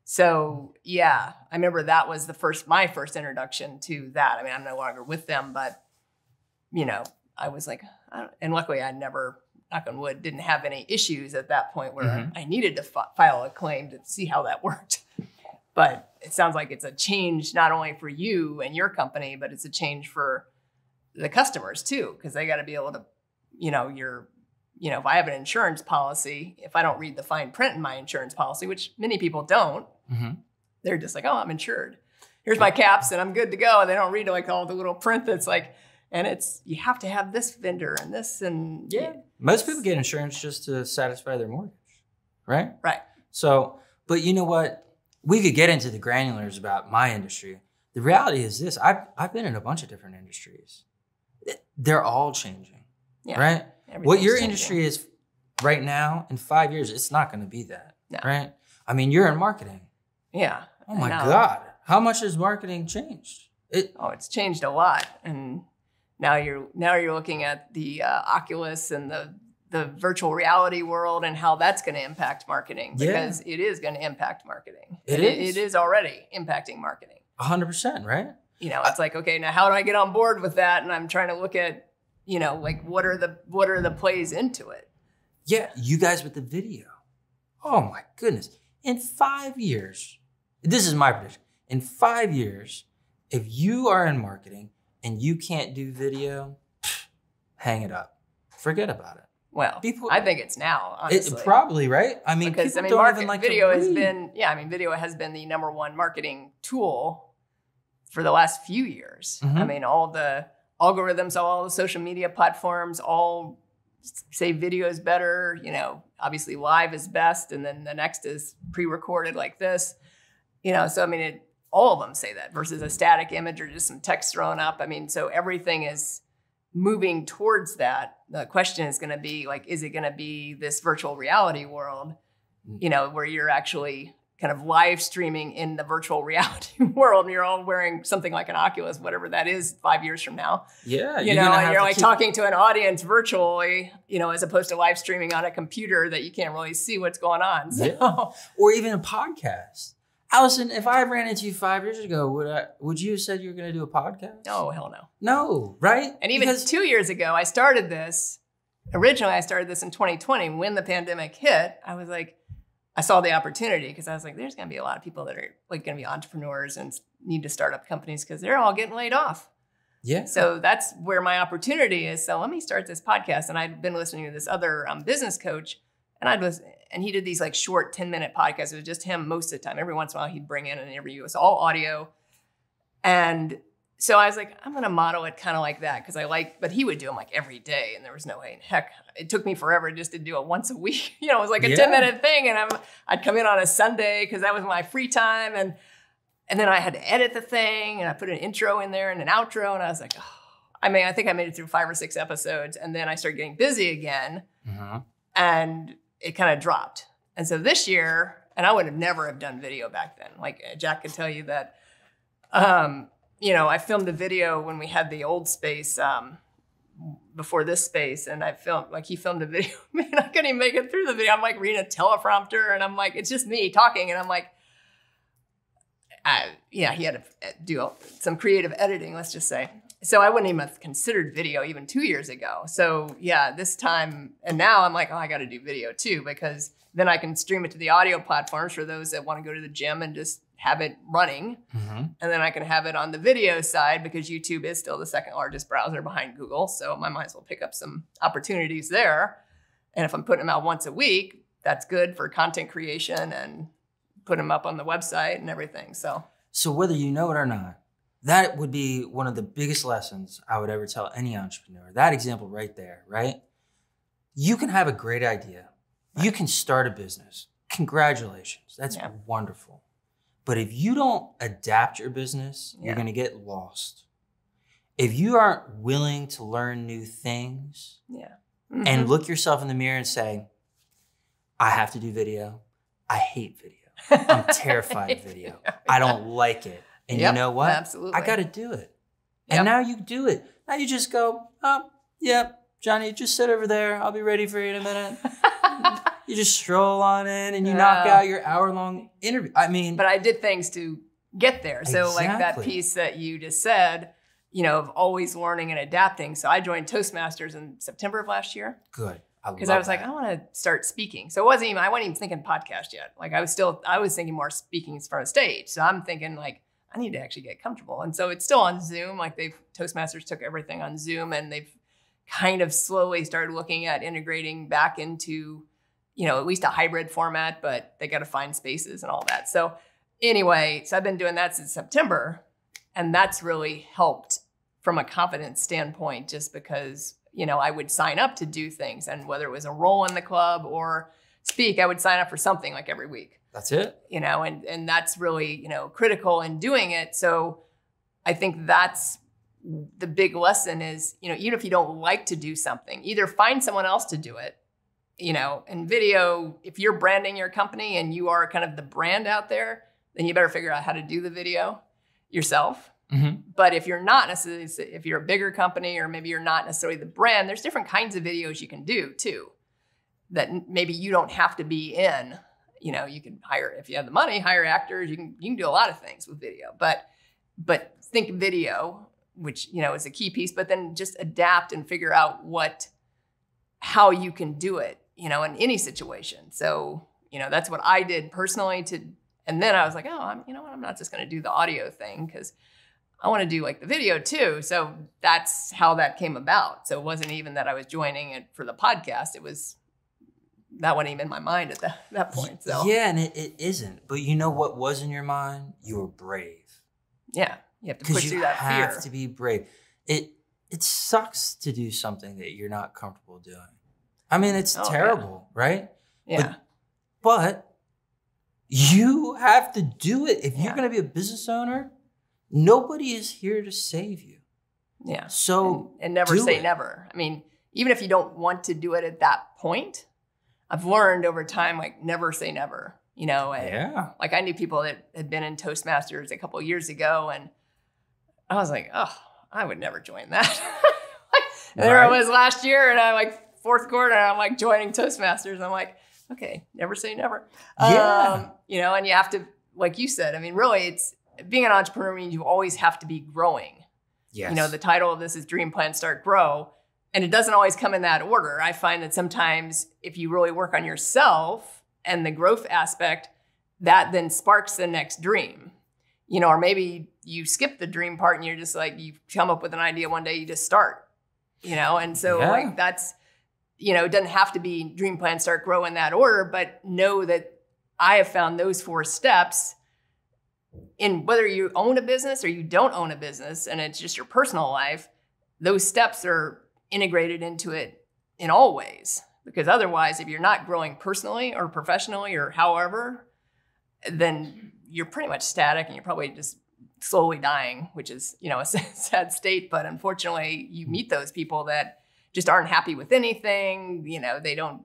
So yeah, I remember that was my first introduction to that. I mean, I'm no longer with them, but you know, I was like, and luckily I never, knock on wood, didn't have any issues at that point where I needed to file a claim to see how that worked. But it sounds like it's a change not only for you and your company, but it's a change for the customers too, because they got to be able to, you know, if I have an insurance policy, if I don't read the fine print in my insurance policy, which many people don't, they're just like, oh, I'm insured. Here's my caps and I'm good to go. And they don't read like all the little print that's like, and it's, you have to have this vendor and this and most people get insurance just to satisfy their mortgage, right? Right. So, but you know what? We could get into the granulars about my industry. The reality is this: I've been in a bunch of different industries. They're all changing, right? What your industry is right now, in 5 years, it's not going to be that, right? I mean, you're in marketing. Yeah. Oh my God. How much has marketing changed? It's changed a lot. And now you're looking at the Oculus and the virtual reality world and how that's going to impact marketing, because it is going to impact marketing. It is already impacting marketing. 100%, right? You know, it's like, okay, now how do I get on board with that? And I'm trying to look at, you know, like what are the plays into it? Yeah, you guys with the video. Oh my goodness. In 5 years, this is my prediction. In 5 years, if you are in marketing and you can't do video, hang it up. Forget about it. Well, I think it's now, honestly. It probably, right? I mean, because people don't even like video to has read. been, video has been the #1 marketing tool for the last few years. I mean, all the algorithms, all the social media platforms, all say video is better. You know, obviously live is best, and then the next is pre-recorded like this. You know, so I mean, all of them say that versus a static image or just some text thrown up. I mean, so everything is moving towards that. The question is going to be like, is it going to be this virtual reality world, you know, where you're actually kind of live streaming in the virtual reality world and you're all wearing something like an Oculus, whatever that is 5 years from now. Yeah. You know, and you're like talking to an audience virtually, you know, as opposed to live streaming on a computer that you can't really see what's going on. So. Yeah. Or even a podcast. Allison, if I ran into you 5 years ago, would you have said you were going to do a podcast? Oh, hell no. No, right? And even 2 years ago, I started this. Originally, I started this in 2020. When the pandemic hit, I was like, I saw the opportunity because I was like, there's going to be a lot of people that are like going to be entrepreneurs and need to start up companies because they're all getting laid off. Yeah. So that's where my opportunity is. So let me start this podcast. And I'd been listening to this other business coach, and he did these like short 10-minute podcasts. It was just him most of the time. Every once in a while, he'd bring in an interview. It was all audio. And so I was like, I'm going to model it kind of like that because but he would do them like every day. And there was no way in heck. It took me forever just to do it once a week. It was like a 10-minute thing. And I'd come in on a Sunday because that was my free time. And then I had to edit the thing, and I put an intro in there and an outro. And I was like, I think I made it through 5 or 6 episodes. And then I started getting busy again, and it kind of dropped. And so this year, and I would have never have done video back then. Like Jack could tell you that, I filmed a video when we had the old space before this space. And he filmed a video. Man, I couldn't even make it through the video. I'm like reading a teleprompter, and I'm like, it's just me talking. And I'm like, he had to do some creative editing, let's just say. So I wouldn't even have considered video even 2 years ago. So this time, and now I'm like, I got to do video too, because then I can stream it to the audio platforms for those that want to go to the gym and just have it running. And then I can have it on the video side because YouTube is still the second largest browser behind Google. So I might as well pick up some opportunities there. And if I'm putting them out once a week, that's good for content creation and put them up on the website and everything. So whether you know it or not, that would be one of the biggest lessons I would ever tell any entrepreneur. That example right there, right? You can have a great idea. You can start a business. Congratulations. That's wonderful. But if you don't adapt your business, you're going to get lost. If you aren't willing to learn new things and look yourself in the mirror and say, I have to do video. I hate video. I'm terrified of video. I don't like it. And you know what? Absolutely. I got to do it. And now you do it. Now you just go, Johnny, just sit over there. I'll be ready for you in a minute. You just stroll on in and you knock out your hour-long interview. But I did things to get there. So like that piece that you just said, of always learning and adapting. So I joined Toastmasters in September of last year. Good. Because I was like, I want to start speaking. So I wasn't even thinking podcast yet. Like I was thinking more speaking from a stage. So I'm thinking like, I need to actually get comfortable. And so it's still on Zoom. Like Toastmasters took everything on Zoom, and they've kind of slowly started looking at integrating back into, at least a hybrid format, but they got to find spaces and all that. So anyway, I've been doing that since September, and that's really helped from a confidence standpoint, just because I would sign up to do things, and whether it was a role in the club or speak, I would sign up for something like every week. That's it. And that's really, critical in doing it. So I think that's the big lesson is, even if you don't like to do something, either find someone else to do it, and video, if you're branding your company and you are kind of the brand out there, then you better figure out how to do the video yourself. But if you're not necessarily, if you're a bigger company or maybe you're not necessarily the brand, there's different kinds of videos you can do too, that maybe you don't have to be in. You can hire, if you have the money, hire actors. You can do a lot of things with video, but think video, which, is a key piece, but then just adapt and figure out how you can do it, in any situation. So, that's what I did personally and then I was like, I'm not just going to do the audio thing because I want to do like the video too. So that's how that came about. So it wasn't even that I was joining it for the podcast. That wasn't even in my mind at that point. So yeah, and it isn't. But you know what was in your mind? You were brave. Yeah, you have to push through that fear. You have to be brave. It sucks to do something that you're not comfortable doing. It's terrible, right? Yeah. But you have to do it. If you're going to be a business owner, nobody is here to save you. Yeah. So and never say never. Even if you don't want to do it at that point, I've learned over time, like never say never. Like I knew people that had been in Toastmasters a couple of years ago, and I was like, I would never join that. There I was last year, and I'm like fourth quarter, and I'm like joining Toastmasters. I'm like, okay, never say never. Yeah. And you have to, like you said, really it's being an entrepreneur means you always have to be growing. Yes. The title of this is Dream, Plan, Start, Grow. And it doesn't always come in that order. I find that sometimes if you really work on yourself and the growth aspect, that then sparks the next dream, or maybe you skip the dream part and you're just like, you come up with an idea one day, you just start, and so like that's, it doesn't have to be dream plan, start, grow in that order, but know that I have found those 4 steps in whether you own a business or you don't own a business and it's just your personal life, those steps are integrated into it in all ways. Because otherwise, if you're not growing personally or professionally or however, then you're pretty much static and you're probably just slowly dying, which is, a sad state. But unfortunately, you meet those people that just aren't happy with anything. They don't,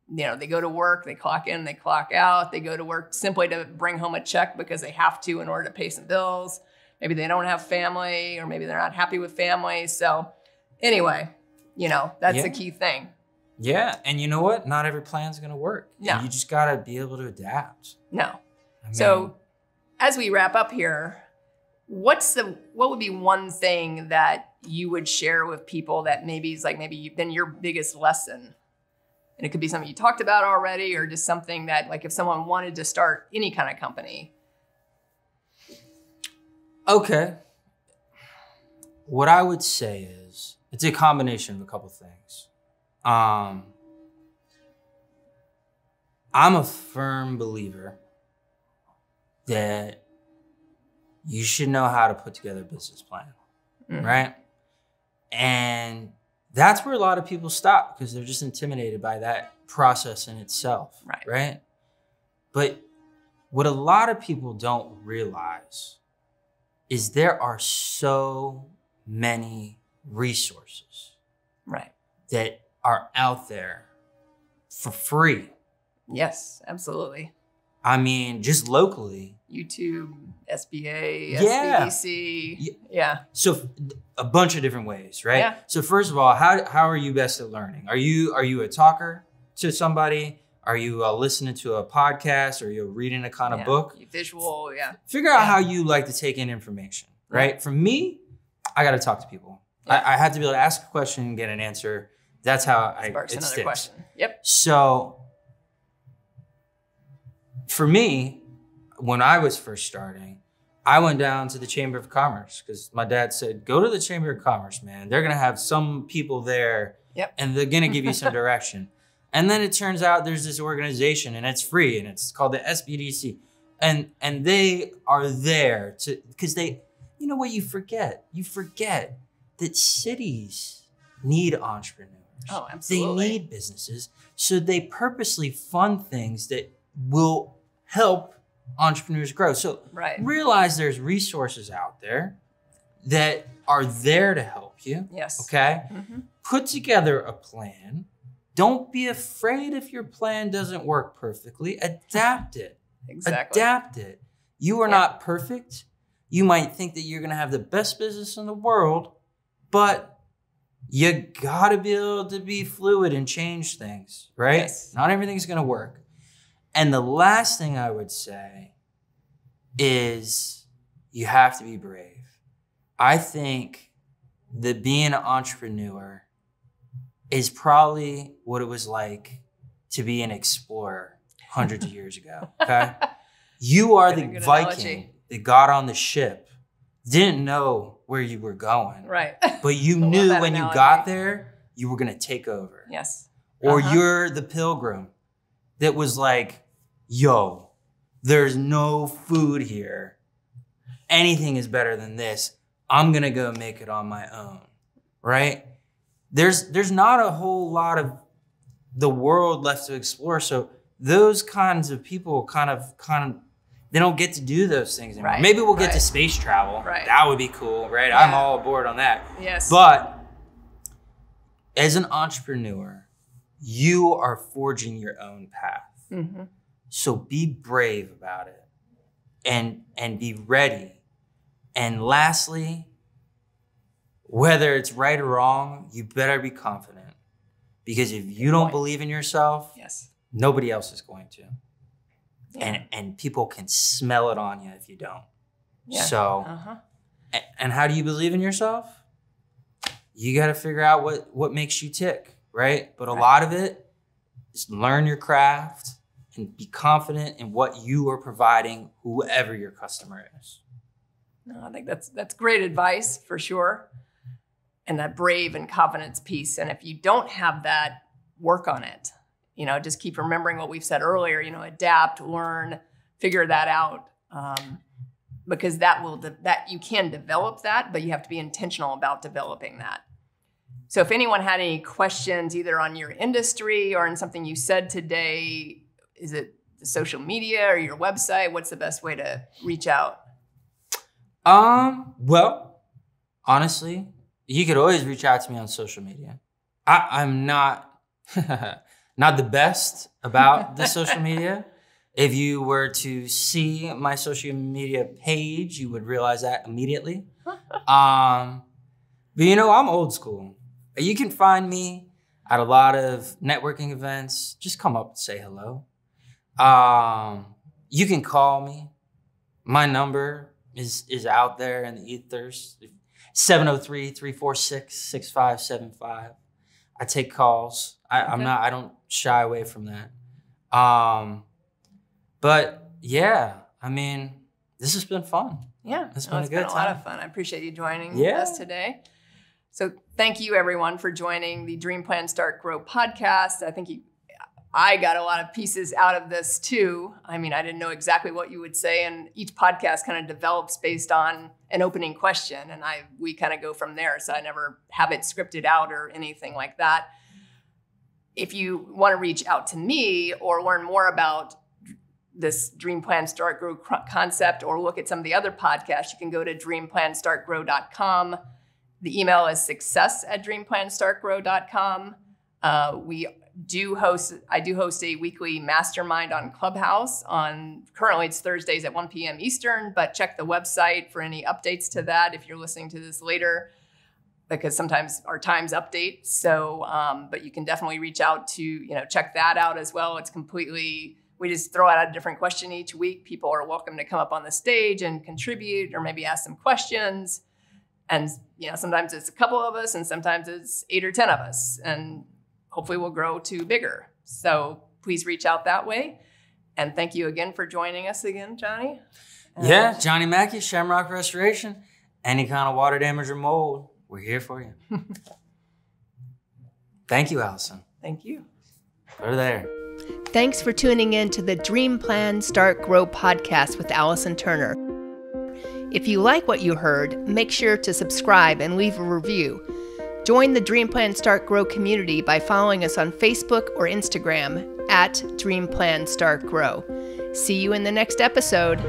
they go to work, they clock in, they clock out. They go to work simply to bring home a check because they have to in order to pay some bills. Maybe they don't have family, or maybe they're not happy with family. So anyway, that's the key thing. Yeah. And you know what? Not every plan's going to work. No. You just got to be able to adapt. No. So as we wrap up here, what would be one thing that you would share with people that maybe is like maybe been your biggest lesson? And it could be something you talked about already, or just something that, like, if someone wanted to start any kind of company. Okay. What I would say is it's a combination of a couple things. I'm a firm believer that you should know how to put together a business plan, right? And that's where a lot of people stop because they're just intimidated by that process in itself, right? But what a lot of people don't realize is there are so many resources that are out there for free. Yes, absolutely. I mean, just locally. YouTube, SBA, SBDC. Yeah. So a bunch of different ways, right? Yeah. So first of all, how are you best at learning? Are you a talker to somebody? Are you listening to a podcast? Are you reading a kind of book? Visual, Figure out how you like to take in information, right? For me, I got to talk to people. Yeah. I have to be able to ask a question and get an answer. That's how it sticks. Question. Yep. So for me, when I was first starting, I went down to the Chamber of Commerce because my dad said, go to the Chamber of Commerce, man. They're going to have some people there and they're going to give you some direction. And then it turns out there's this organization and it's free and it's called the SBDC. And they are there to, because they, you know what you forget? You forget that cities need entrepreneurs. Oh, absolutely. They need businesses. So they purposely fund things that will help entrepreneurs grow. So realize there's resources out there that are there to help you. Yes. Okay? Mm-hmm. Put together a plan. Don't be afraid if your plan doesn't work perfectly. Adapt it. Exactly. Adapt it. You are not perfect. You might think that you're going to have the best business in the world, but you got to be able to be fluid and change things, right? Yes. Not everything's going to work. And the last thing I would say is you have to be brave. I think that being an entrepreneur is probably what it was like to be an explorer hundreds of years ago, okay? You are the Viking that got on the ship, didn't know where you were going. Right. But you knew when you got there, you were going to take over. Yes. Or you're the pilgrim that was like, yo, there's no food here. Anything is better than this. I'm going to go make it on my own, right? There's not a whole lot of the world left to explore. So those kinds of people kind of they don't get to do those things anymore. Right. Maybe we'll get to space travel. Right. That would be cool, right? Yeah. I'm all aboard on that. Yes. But as an entrepreneur, you are forging your own path. Mm-hmm. So be brave about it and be ready. And lastly, whether it's right or wrong, you better be confident. Because if you don't believe in yourself, nobody else is going to. Yeah. And people can smell it on you if you don't. Yeah. So, and how do you believe in yourself? You got to figure out what makes you tick, right? But a lot of it is learn your craft and be confident in what you are providing, whoever your customer is. No, I think that's great advice for sure. And that brave and confidence piece. And if you don't have that, work on it. Just keep remembering what we've said earlier, adapt, learn, figure that out. Because that you can develop that, but you have to be intentional about developing that. So if anyone had any questions either on your industry or in something you said today, is it the social media or your website? What's the best way to reach out? Well, honestly, you could always reach out to me on social media. I'm not not the best about the social media. If you were to see my social media page, you would realize that immediately. But I'm old school. You can find me at a lot of networking events. Just come up and say hello. You can call me. My number is out there in the ethers. 703-346-6575. I take calls. I don't shy away from that. But yeah, this has been fun. Yeah, it's been a lot of fun. I appreciate you joining us today. So thank you everyone for joining the Dream Plan Start Grow podcast. I think I got a lot of pieces out of this too. I didn't know exactly what you would say, and each podcast kind of develops based on an opening question, and we kind of go from there. So I never have it scripted out or anything like that. If you want to reach out to me or learn more about this Dream Plan Start Grow concept or look at some of the other podcasts, you can go to dreamplanstartgrow.com. The email is success@dreamplanstartgrow.com. I do host a weekly mastermind on Clubhouse. Currently it's Thursdays at 1 p.m. Eastern, but check the website for any updates to that if you're listening to this later, because sometimes our times update. So, but you can definitely reach out to, check that out as well. It's we just throw out a different question each week. People are welcome to come up on the stage and contribute or maybe ask some questions. And, sometimes it's a couple of us and sometimes it's 8 or 10 of us. And hopefully we'll grow to bigger. So please reach out that way. And thank you again for joining us again, Johnny. Johnny Mackey, Shamrock Restoration. Any kind of water damage or mold, we're here for you. Thank you, Allison. Thank you. Over there. Thanks for tuning in to the Dream Plan Start Grow podcast with Allison Turner. If you like what you heard, make sure to subscribe and leave a review. Join the Dream Plan Start Grow community by following us on Facebook or Instagram @Dream Plan Start Grow. See you in the next episode.